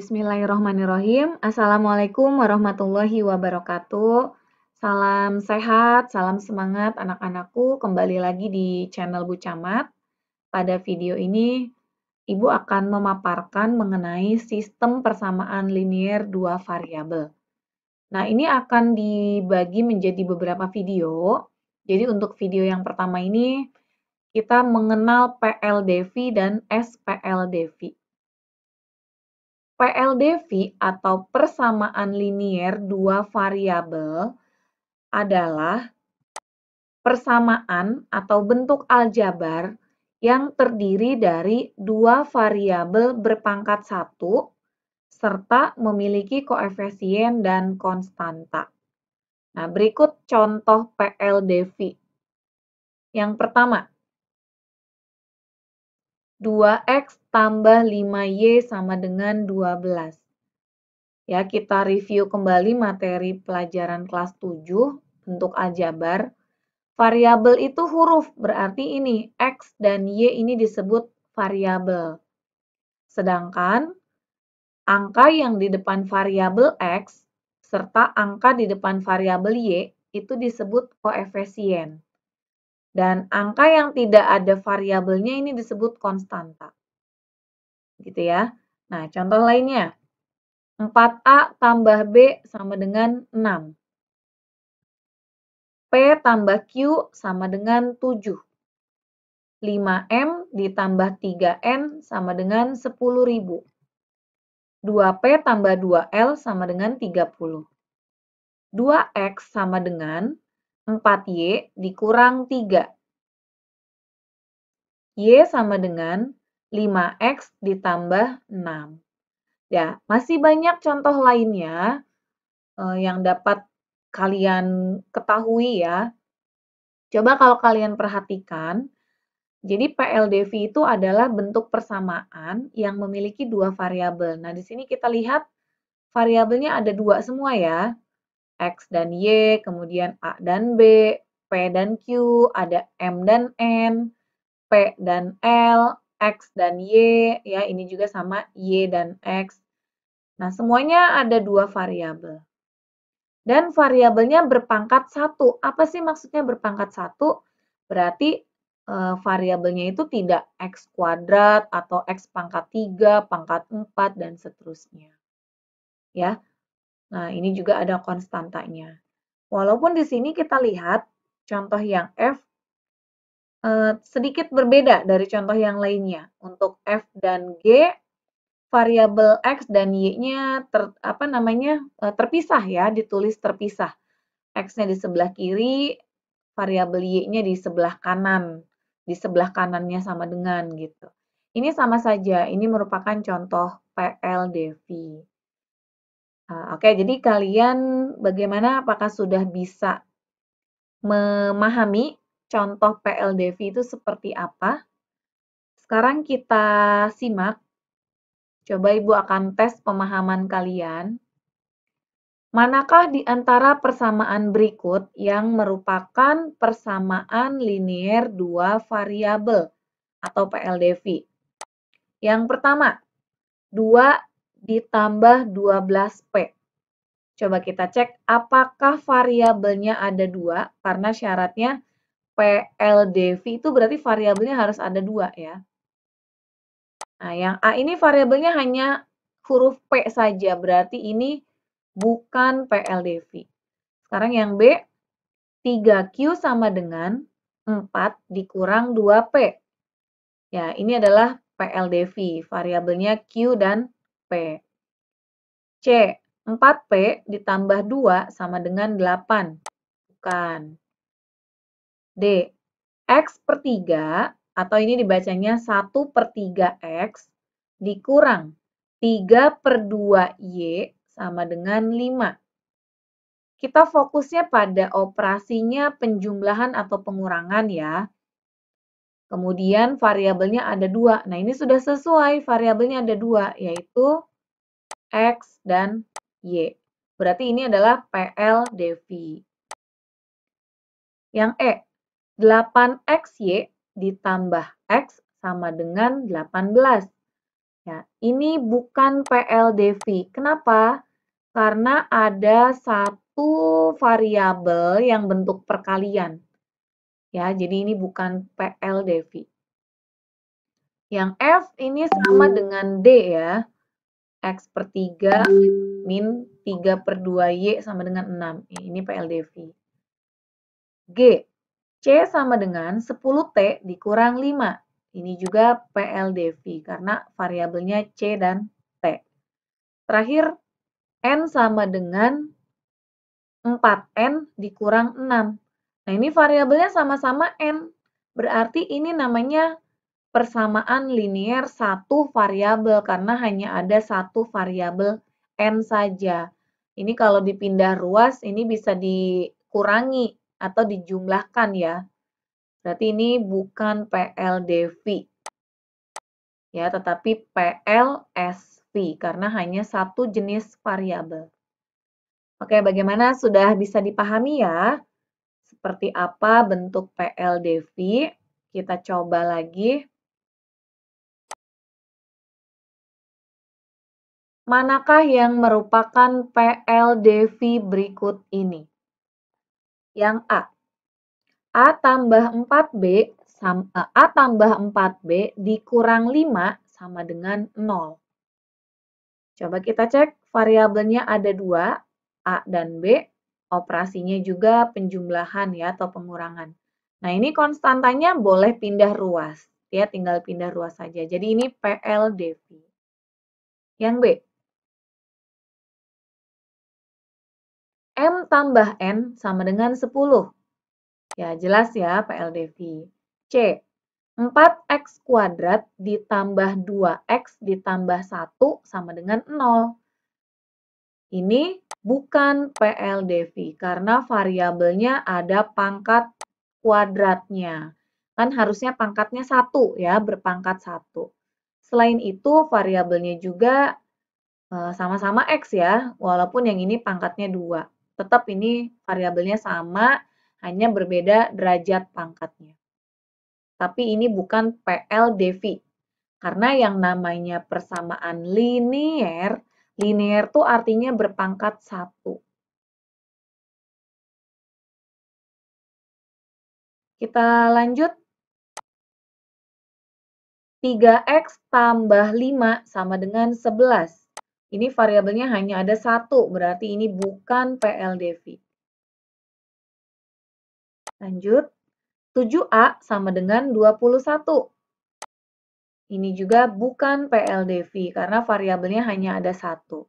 Bismillahirrohmanirrohim. Assalamualaikum warahmatullahi wabarakatuh. Salam sehat, salam semangat anak-anakku. Kembali lagi di channel Bu Camat. Pada video ini, Ibu akan memaparkan mengenai sistem persamaan linier dua variabel. Nah, ini akan dibagi menjadi beberapa video. Jadi untuk video yang pertama ini, kita mengenal PLDV dan SPLDV. PLDV atau persamaan linier dua variabel adalah persamaan atau bentuk aljabar yang terdiri dari dua variabel berpangkat 1 serta memiliki koefisien dan konstanta. Nah, berikut contoh PLDV. Yang pertama, 2x tambah 5y sama dengan 12. Ya, kita review kembali materi pelajaran kelas 7, bentuk aljabar. Variabel itu huruf, berarti ini x dan y ini disebut variabel. Sedangkan angka yang di depan variabel x serta angka di depan variabel y itu disebut koefisien. Dan angka yang tidak ada variabelnya ini disebut konstanta. Gitu ya. Nah, contoh lainnya. 4A tambah B sama dengan 6. P tambah Q sama dengan 7. 5M ditambah 3N sama dengan 10.000. 2P tambah 2L sama dengan 30. 2X sama dengan 4Y dikurang 3. Y sama dengan 5X ditambah 6. Ya, masih banyak contoh lainnya yang dapat kalian ketahui ya. Coba kalau kalian perhatikan, jadi PLDV itu adalah bentuk persamaan yang memiliki dua variabel. Nah, di sini kita lihat variabelnya ada dua semua ya, X dan Y, kemudian A dan B, P dan Q, ada M dan N, P dan L, X dan Y, ya ini juga sama Y dan X. Nah, semuanya ada dua variabel. Dan variabelnya berpangkat 1. Apa sih maksudnya berpangkat 1? Berarti variabelnya itu tidak X kuadrat atau X pangkat 3, pangkat 4, dan seterusnya. Ya. Nah, ini juga ada konstantanya. Walaupun di sini kita lihat contoh yang F sedikit berbeda dari contoh yang lainnya. Untuk F dan G, variabel X dan Y-nya terpisah ya, ditulis terpisah. X-nya di sebelah kiri, variabel Y-nya di sebelah kanan. Di sebelah kanannya sama dengan gitu. Ini sama saja, ini merupakan contoh PLDV. Oke, jadi kalian bagaimana, apakah sudah bisa memahami contoh PLDV itu seperti apa? Sekarang kita simak. Coba Ibu akan tes pemahaman kalian. Manakah di antara persamaan berikut yang merupakan persamaan linier dua variabel atau PLDV? Yang pertama, 2 ditambah 12P. Coba kita cek apakah variabelnya ada 2, karena syaratnya PLDV itu berarti variabelnya harus ada 2 ya. Nah, yang A ini variabelnya hanya huruf P saja, berarti ini bukan PLDV. Sekarang yang B, 3Q sama dengan 4 dikurang 2P. Ya, ini adalah PLDV, variabelnya Q dan P. C, 4P ditambah 2 sama dengan 8. Bukan. D, X per 3, atau ini dibacanya 1/3X, dikurang 3/2Y sama dengan 5. Kita fokusnya pada operasinya penjumlahan atau pengurangan ya. Kemudian variabelnya ada 2. Nah, ini sudah sesuai, variabelnya ada 2, yaitu X dan Y. Berarti ini adalah PLDV. Yang E, 8XY ditambah X sama dengan 18. Ya, ini bukan PLDV. Kenapa? Karena ada satu variabel yang bentuk perkalian. Ya, jadi ini bukan PLDV. Yang F ini sama dengan D ya. X per 3 min 3 per 2Y sama dengan 6. Ini PLDV. G. C sama dengan 10T dikurang 5. Ini juga PLDV karena variabelnya C dan T. Terakhir, N sama dengan 4N dikurang 6. Nah, ini variabelnya sama-sama N. Berarti ini namanya persamaan linier satu variabel karena hanya ada satu variabel N saja. Ini kalau dipindah ruas, ini bisa dikurangi atau dijumlahkan ya. Berarti ini bukan PLDV. Ya, tetapi PLSV karena hanya satu jenis variabel. Oke, bagaimana sudah bisa dipahami ya? Seperti apa bentuk PLDV? Kita coba lagi. Manakah yang merupakan PLDV berikut ini? Yang A. A tambah 4B dikurang 5 sama dengan 0. Coba kita cek, variabelnya ada 2, A dan B. Operasinya juga penjumlahan ya atau pengurangan. Nah, ini konstantanya boleh pindah ruas. Ya, tinggal pindah ruas saja. Jadi ini PLDV. Yang B. M tambah N sama dengan 10. Ya, jelas ya PLDV. C. 4x kuadrat ditambah 2x ditambah 1 sama dengan 0. Ini bukan PLDV karena variabelnya ada pangkat kuadratnya. Kan harusnya pangkatnya 1 ya, berpangkat 1. Selain itu variabelnya juga sama-sama X ya, walaupun yang ini pangkatnya 2. Tetap ini variabelnya sama, hanya berbeda derajat pangkatnya. Tapi ini bukan PLDV. Karena yang namanya persamaan linier, linier itu artinya berpangkat 1. Kita lanjut. 3x tambah 5 sama dengan 11. Ini variabelnya hanya ada 1, berarti ini bukan PLDV. Lanjut. 7A sama dengan 21. Ini juga bukan PLDV karena variabelnya hanya ada 1.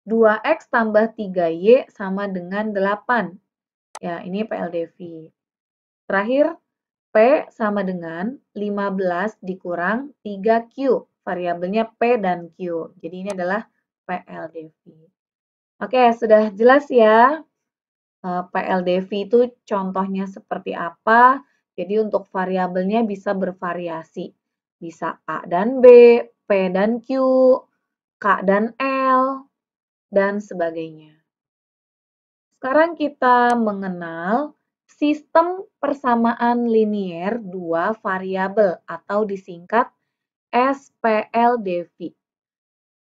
2x tambah 3y sama dengan 8. Ya, ini PLDV. Terakhir, P sama dengan 15 dikurang 3Q. Variabelnya P dan Q. Jadi ini adalah PLDV. Oke, sudah jelas ya PLDV itu contohnya seperti apa. Jadi untuk variabelnya bisa bervariasi. Bisa A dan B, P dan Q, K dan L, dan sebagainya. Sekarang kita mengenal sistem persamaan linier dua variabel atau disingkat SPLDV,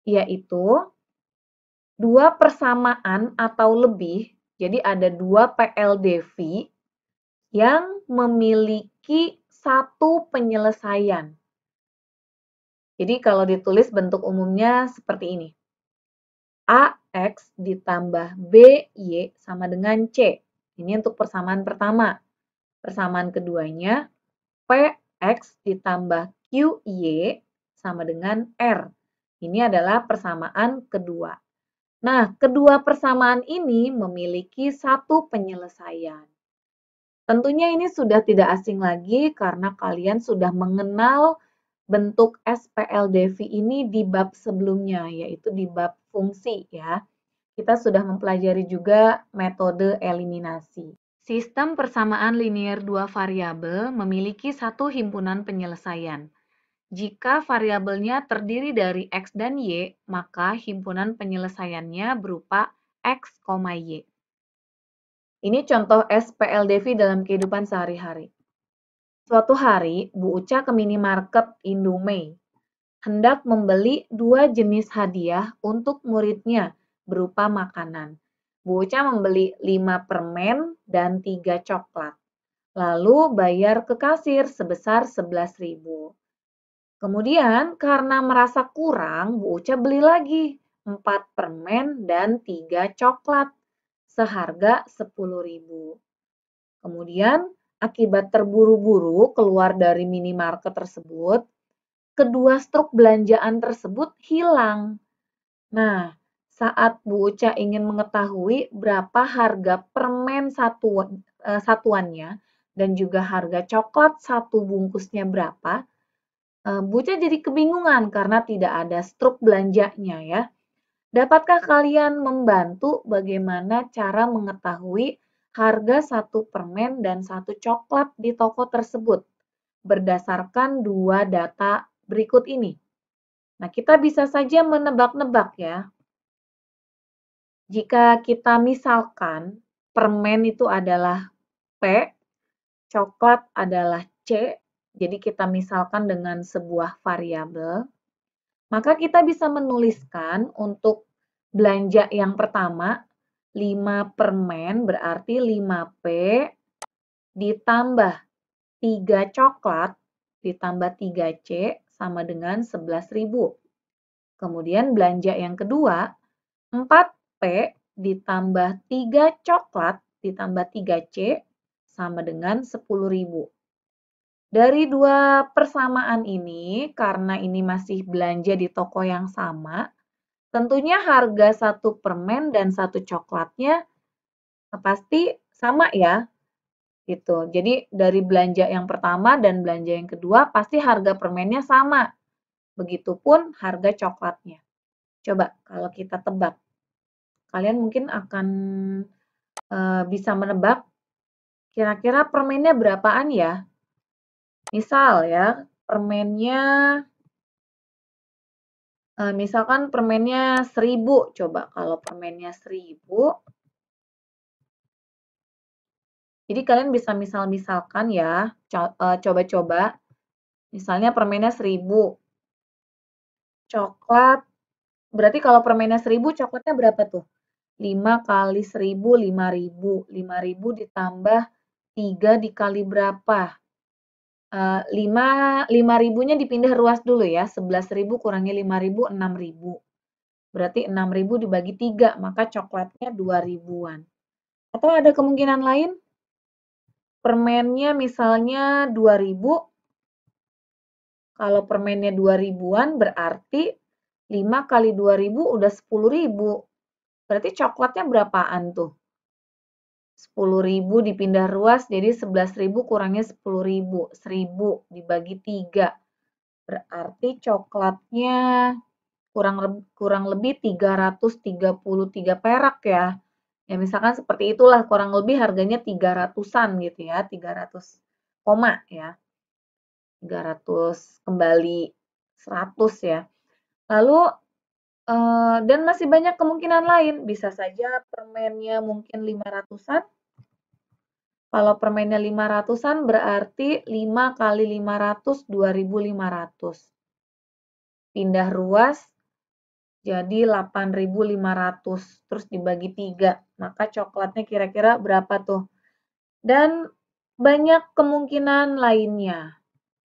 yaitu dua persamaan atau lebih, jadi ada dua PLDV yang memiliki satu penyelesaian. Jadi kalau ditulis bentuk umumnya seperti ini. AX ditambah BY sama dengan C. Ini untuk persamaan pertama. Persamaan keduanya, PX ditambah QY sama dengan R. Ini adalah persamaan kedua. Nah, kedua persamaan ini memiliki satu penyelesaian. Tentunya ini sudah tidak asing lagi karena kalian sudah mengenal bentuk SPLDV ini di bab sebelumnya, yaitu di bab fungsi ya. Kita sudah mempelajari juga metode eliminasi. Sistem persamaan linier dua variabel memiliki satu himpunan penyelesaian. Jika variabelnya terdiri dari X dan Y, maka himpunan penyelesaiannya berupa X, Y. Ini contoh SPLDV dalam kehidupan sehari-hari. Suatu hari, Bu Uca ke minimarket Indomie, hendak membeli 2 jenis hadiah untuk muridnya berupa makanan. Bu Uca membeli 5 permen dan 3 coklat, lalu bayar ke kasir sebesar 11.000. Kemudian karena merasa kurang, Bu Uca beli lagi 4 permen dan 3 coklat seharga 10.000. Kemudian akibat terburu-buru keluar dari minimarket tersebut, kedua struk belanjaan tersebut hilang. Nah, saat Bu Uca ingin mengetahui berapa harga permen satuannya dan juga harga coklat satu bungkusnya berapa, Bu Uca jadi kebingungan karena tidak ada struk belanjanya ya. Dapatkah kalian membantu bagaimana cara mengetahui harga satu permen dan satu coklat di toko tersebut berdasarkan 2 data berikut ini? Nah, kita bisa saja menebak-nebak ya. Jika kita misalkan permen itu adalah P, coklat adalah C, jadi kita misalkan dengan sebuah variabel, maka kita bisa menuliskan untuk belanja yang pertama, 5 permen berarti 5P ditambah 3 coklat ditambah 3C sama dengan 11.000. Kemudian belanja yang kedua, 4P ditambah 3 coklat ditambah 3C sama dengan 10.000. Dari 2 persamaan ini, karena ini masih belanja di toko yang sama, tentunya harga satu permen dan satu coklatnya pasti sama ya, gitu. Jadi dari belanja yang pertama dan belanja yang kedua pasti harga permennya sama. Begitupun harga coklatnya. Coba kalau kita tebak, kalian mungkin akan bisa menebak kira-kira permennya berapaan ya? Misal ya, permennya misalkan permennya 1.000, coba kalau permennya 1.000, jadi kalian bisa misal-misalkan ya, coba-coba, misalnya permennya 1.000, coklat, berarti kalau permennya 1.000, coklatnya berapa tuh? 5 kali 1.000, 5.000, 5.000 ditambah 3 dikali berapa? 5 ribunya dipindah ruas dulu ya, 11.000 kurangi 5.000, 6.000. Berarti 6.000 dibagi 3, maka coklatnya 2.000-an. Atau ada kemungkinan lain? Permennya misalnya 2.000, kalau permennya 2.000-an berarti 5 kali 2.000 udah 10.000. Berarti coklatnya berapaan tuh? 10.000 dipindah ruas jadi 11.000 kurangnya 10.000. 1.000 dibagi 3. Berarti coklatnya kurang lebih 333 perak ya. Ya misalkan seperti itulah, kurang lebih harganya 300-an gitu ya, 300 koma ya. 300 kembali 100 ya. Lalu dan masih banyak kemungkinan lain, bisa saja permennya mungkin 500-an. Kalau permennya 500-an berarti 5 kali 500, 2.500. Pindah ruas jadi 8.500, terus dibagi 3, maka coklatnya kira-kira berapa tuh? Dan banyak kemungkinan lainnya.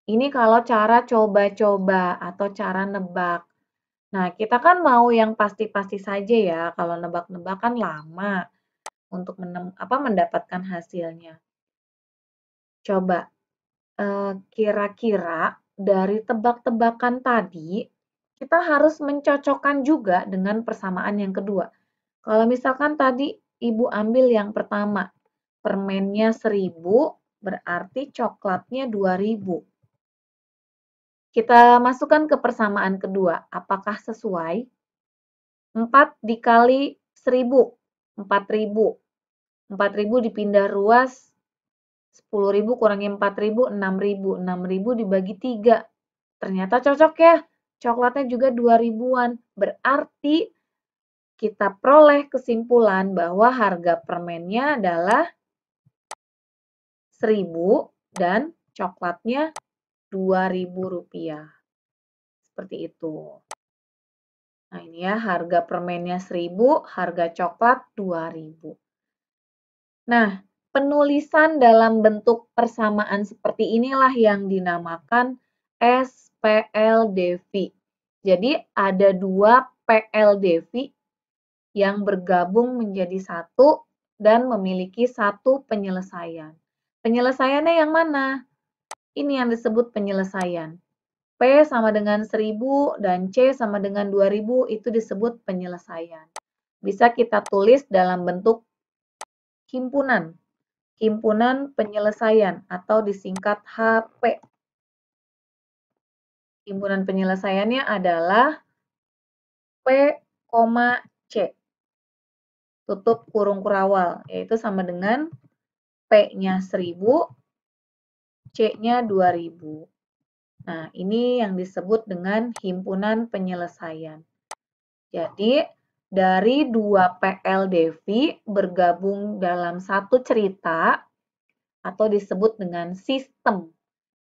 Ini kalau cara coba-coba atau cara nebak. Nah, kita kan mau yang pasti-pasti saja ya, kalau nebak-nebak kan lama untuk mendapatkan hasilnya. Coba, kira-kira dari tebak-tebakan tadi, kita harus mencocokkan juga dengan persamaan yang kedua. Kalau misalkan tadi Ibu ambil yang pertama, permennya 1.000, berarti coklatnya 2.000. Kita masukkan ke persamaan kedua, apakah sesuai? 4 dikali 1.000, 4.000. 4.000 dipindah ruas, 10.000 kurangi 4.000, 6.000. 6.000 dibagi 3. Ternyata cocok ya, coklatnya juga 2.000-an. Berarti kita peroleh kesimpulan bahwa harga permennya adalah 1.000 dan coklatnya Rp2.000. Seperti itu. Nah, ini ya harga permennya 1.000, harga coklat 2.000. Nah, penulisan dalam bentuk persamaan seperti inilah yang dinamakan SPLDV. Jadi ada dua PLDV yang bergabung menjadi satu dan memiliki satu penyelesaian. Penyelesaiannya yang mana? Ini yang disebut penyelesaian. P sama dengan 1.000 dan C sama dengan 2.000 itu disebut penyelesaian. Bisa kita tulis dalam bentuk himpunan. Himpunan penyelesaian atau disingkat HP. Himpunan penyelesaiannya adalah P, C. Tutup kurung kurawal, yaitu sama dengan P-nya 1.000, C-nya 2.000. Nah, ini yang disebut dengan himpunan penyelesaian. Jadi, dari dua PLDV bergabung dalam satu cerita atau disebut dengan sistem.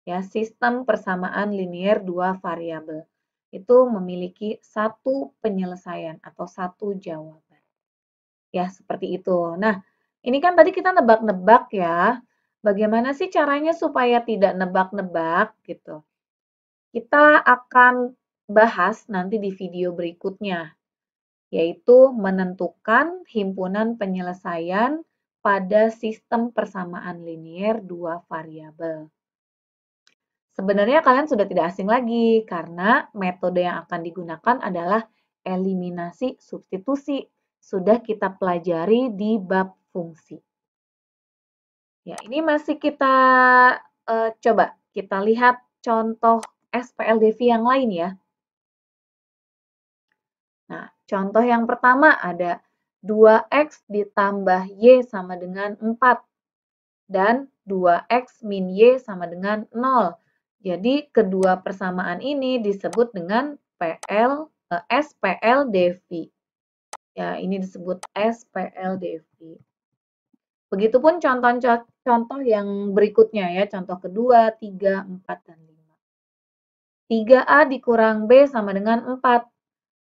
Ya, sistem persamaan linier dua variabel. Itu memiliki satu penyelesaian atau satu jawaban. Ya, seperti itu. Nah, ini kan tadi kita nebak-nebak ya. Bagaimana sih caranya supaya tidak nebak-nebak gitu? Kita akan bahas nanti di video berikutnya, yaitu menentukan himpunan penyelesaian pada sistem persamaan linier dua variabel. Sebenarnya kalian sudah tidak asing lagi karena metode yang akan digunakan adalah eliminasi substitusi. Sudah kita pelajari di bab fungsi. Ya, ini masih kita coba kita lihat contoh SPLDV yang lain ya. Nah, contoh yang pertama ada 2x ditambah y sama dengan 4 dan 2x min y sama dengan 0. Jadi kedua persamaan ini disebut dengan SPLDV. Ya, ini disebut SPLDV. Begitupun contoh yang berikutnya ya, contoh kedua, 3, 4, dan 5. 3A dikurang B sama dengan 4.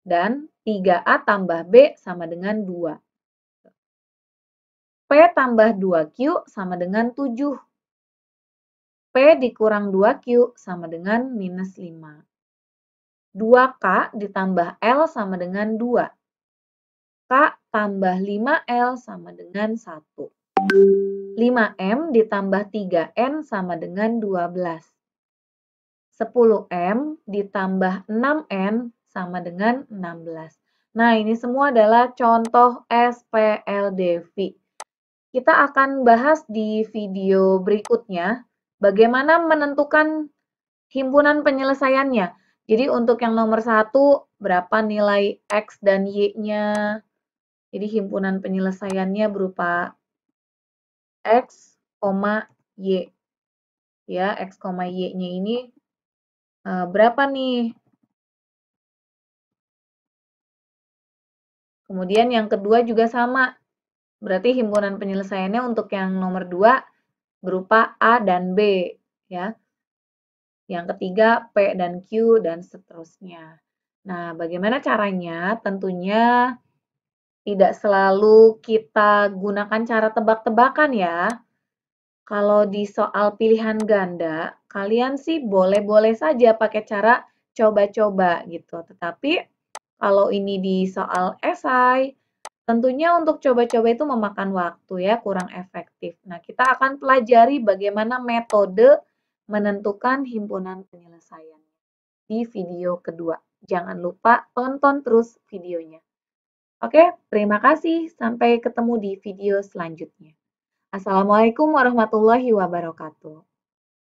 Dan 3A tambah B sama dengan 2. P tambah 2Q sama dengan 7. P dikurang 2Q sama dengan minus 5. 2K ditambah L sama dengan 2. K tambah 5L sama dengan 1. 5M ditambah 3N sama dengan 12. 10M ditambah 6N sama dengan 16. Nah, ini semua adalah contoh SPLDV. Kita akan bahas di video berikutnya bagaimana menentukan himpunan penyelesaiannya. Jadi untuk yang nomor 1, berapa nilai X dan Y-nya. Jadi himpunan penyelesaiannya berupa X, Y. Ya, X, Y-nya ini berapa nih? Kemudian yang kedua juga sama. Berarti himpunan penyelesaiannya untuk yang nomor 2 berupa A dan B. Ya. Yang ketiga P dan Q dan seterusnya. Nah, bagaimana caranya? Tentunya tidak selalu kita gunakan cara tebak-tebakan ya. Kalau di soal pilihan ganda, kalian sih boleh-boleh saja pakai cara coba-coba gitu. Tetapi kalau ini di soal esai, tentunya untuk coba-coba itu memakan waktu ya, kurang efektif. Nah, kita akan pelajari bagaimana metode menentukan himpunan penyelesaian di video kedua. Jangan lupa tonton terus videonya. Oke, terima kasih. Sampai ketemu di video selanjutnya. Assalamualaikum warahmatullahi wabarakatuh.